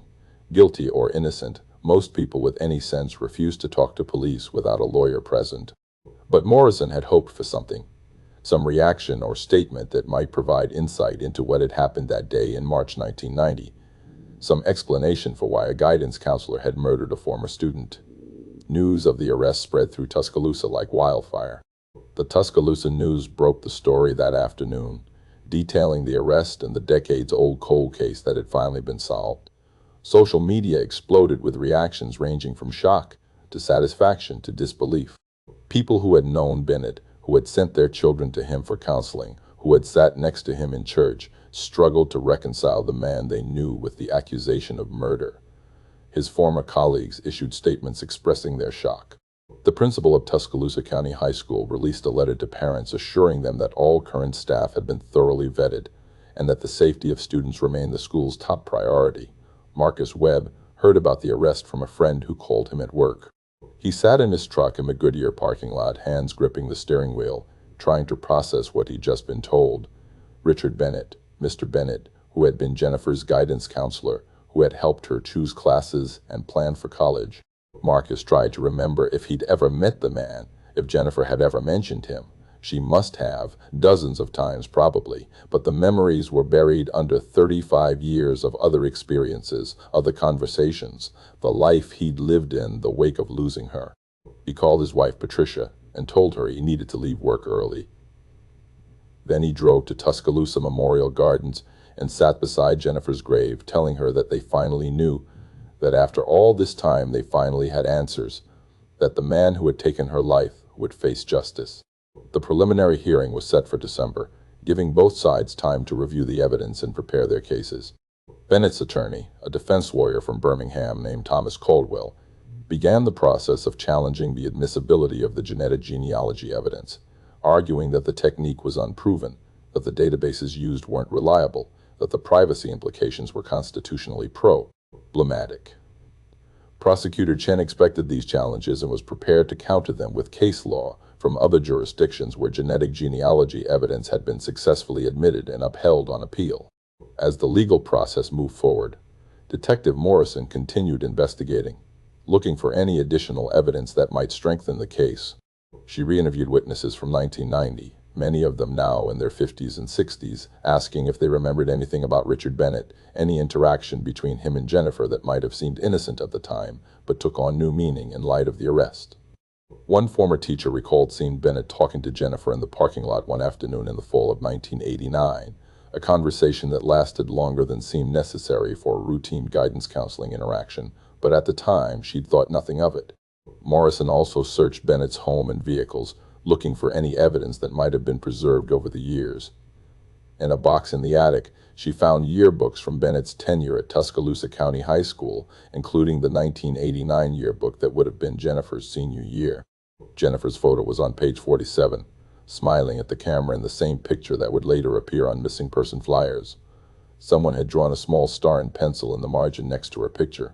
Guilty or innocent, most people with any sense refused to talk to police without a lawyer present. But Morrison had hoped for something, some reaction or statement that might provide insight into what had happened that day in March 1990, some explanation for why a guidance counselor had murdered a former student. News of the arrest spread through Tuscaloosa like wildfire. The Tuscaloosa News broke the story that afternoon, detailing the arrest and the decades-old cold case that had finally been solved. Social media exploded with reactions ranging from shock to satisfaction to disbelief. People who had known Bennett, who had sent their children to him for counseling, who had sat next to him in church, struggled to reconcile the man they knew with the accusation of murder. His former colleagues issued statements expressing their shock. The principal of Tuscaloosa County High School released a letter to parents assuring them that all current staff had been thoroughly vetted and that the safety of students remained the school's top priority. Marcus Webb heard about the arrest from a friend who called him at work. He sat in his truck in the Goodyear parking lot, hands gripping the steering wheel, trying to process what he'd just been told. Richard Bennett, Mr. Bennett, who had been Jennifer's guidance counselor, who had helped her choose classes and plan for college. Marcus tried to remember if he'd ever met the man, if Jennifer had ever mentioned him. She must have, dozens of times probably, but the memories were buried under 35 years of other experiences, other conversations, the life he'd lived in the wake of losing her. He called his wife Patricia and told her he needed to leave work early. Then he drove to Tuscaloosa Memorial Gardens and sat beside Jennifer's grave, telling her that they finally knew that after all this time they finally had answers, that the man who had taken her life would face justice. The preliminary hearing was set for December, giving both sides time to review the evidence and prepare their cases. Bennett's attorney, a defense lawyer from Birmingham named Thomas Caldwell, began the process of challenging the admissibility of the genetic genealogy evidence, arguing that the technique was unproven, that the databases used weren't reliable, that the privacy implications were constitutionally problematic. Prosecutor Chen expected these challenges and was prepared to counter them with case law from other jurisdictions where genetic genealogy evidence had been successfully admitted and upheld on appeal. As the legal process moved forward, Detective Morrison continued investigating, looking for any additional evidence that might strengthen the case. She re-interviewed witnesses from 1990, many of them now in their 50s and 60s, asking if they remembered anything about Richard Bennett, any interaction between him and Jennifer that might have seemed innocent at the time, but took on new meaning in light of the arrest. One former teacher recalled seeing Bennett talking to Jennifer in the parking lot one afternoon in the fall of 1989, a conversation that lasted longer than seemed necessary for a routine guidance counseling interaction, but at the time she'd thought nothing of it. Morrison also searched Bennett's home and vehicles, looking for any evidence that might have been preserved over the years. In a box in the attic, she found yearbooks from Bennett's tenure at Tuscaloosa County High School, including the 1989 yearbook that would have been Jennifer's senior year. Jennifer's photo was on page 47, smiling at the camera in the same picture that would later appear on missing person flyers. Someone had drawn a small star in pencil in the margin next to her picture.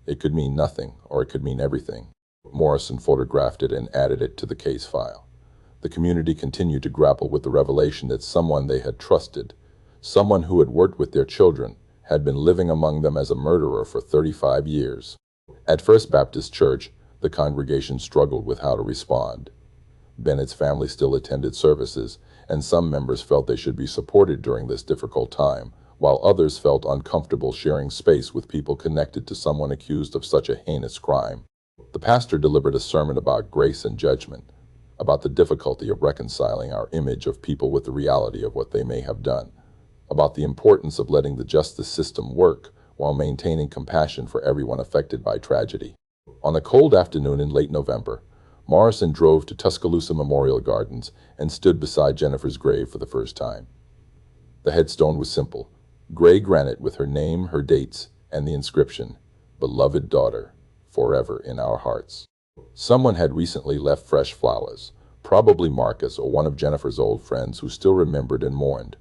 It could mean nothing, or it could mean everything. Morrison photographed it and added it to the case file. The community continued to grapple with the revelation that someone they had trusted, someone who had worked with their children, had been living among them as a murderer for 35 years. At First Baptist Church, the congregation struggled with how to respond. Bennett's family still attended services, and some members felt they should be supported during this difficult time, while others felt uncomfortable sharing space with people connected to someone accused of such a heinous crime. The pastor delivered a sermon about grace and judgment, about the difficulty of reconciling our image of people with the reality of what they may have done, about the importance of letting the justice system work while maintaining compassion for everyone affected by tragedy. On a cold afternoon in late November, Morrison drove to Tuscaloosa Memorial Gardens and stood beside Jennifer's grave for the first time. The headstone was simple, gray granite with her name, her dates, and the inscription, "Beloved daughter, forever in our hearts." Someone had recently left fresh flowers, probably Marcus or one of Jennifer's old friends who still remembered and mourned.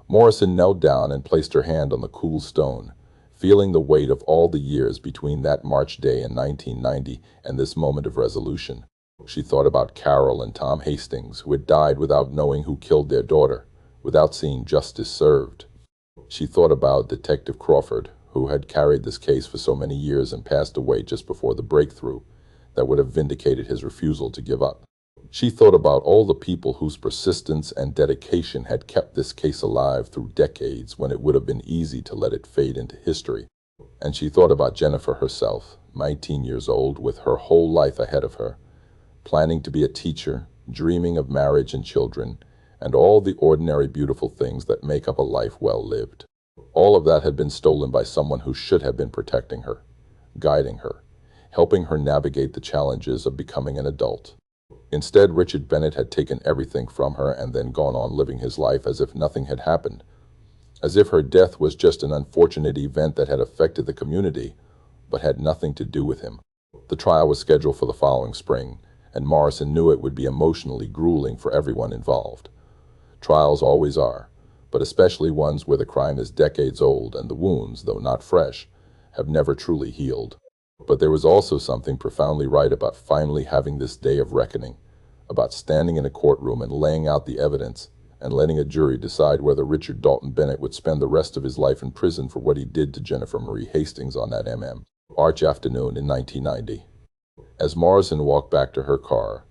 Morrison knelt down and placed her hand on the cool stone, feeling the weight of all the years between that March day in 1990 and this moment of resolution. She thought about Carol and Tom Hastings, who had died without knowing who killed their daughter, without seeing justice served. She thought about Detective Crawford, who had carried this case for so many years and passed away just before the breakthrough that would have vindicated his refusal to give up. She thought about all the people whose persistence and dedication had kept this case alive through decades when it would have been easy to let it fade into history. And she thought about Jennifer herself, 19 years old, with her whole life ahead of her, planning to be a teacher, dreaming of marriage and children, and all the ordinary beautiful things that make up a life well lived. All of that had been stolen by someone who should have been protecting her, guiding her, helping her navigate the challenges of becoming an adult. Instead, Richard Bennett had taken everything from her and then gone on living his life as if nothing had happened, as if her death was just an unfortunate event that had affected the community, but had nothing to do with him. The trial was scheduled for the following spring, and Morrison knew it would be emotionally grueling for everyone involved. Trials always are, but especially ones where the crime is decades old and the wounds, though not fresh, have never truly healed. But there was also something profoundly right about finally having this day of reckoning, about standing in a courtroom and laying out the evidence and letting a jury decide whether Richard Dalton Bennett would spend the rest of his life in prison for what he did to Jennifer Marie Hastings on that March afternoon in 1990. As Morrison walked back to her car,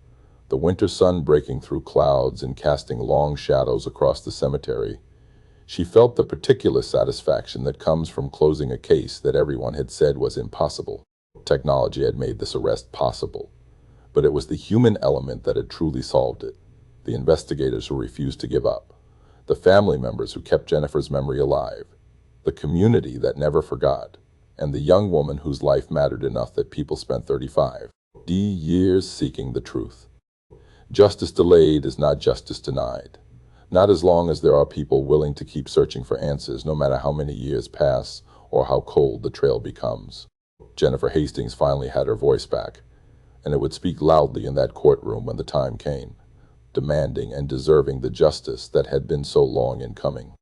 the winter sun breaking through clouds and casting long shadows across the cemetery, she felt the particular satisfaction that comes from closing a case that everyone had said was impossible. Technology had made this arrest possible, but it was the human element that had truly solved it. The investigators who refused to give up, the family members who kept Jennifer's memory alive, the community that never forgot, and the young woman whose life mattered enough that people spent 35 years seeking the truth. Justice delayed is not justice denied. Not as long as there are people willing to keep searching for answers, no matter how many years pass or how cold the trail becomes. Jennifer Hastings finally had her voice back, and it would speak loudly in that courtroom when the time came, demanding and deserving the justice that had been so long in coming.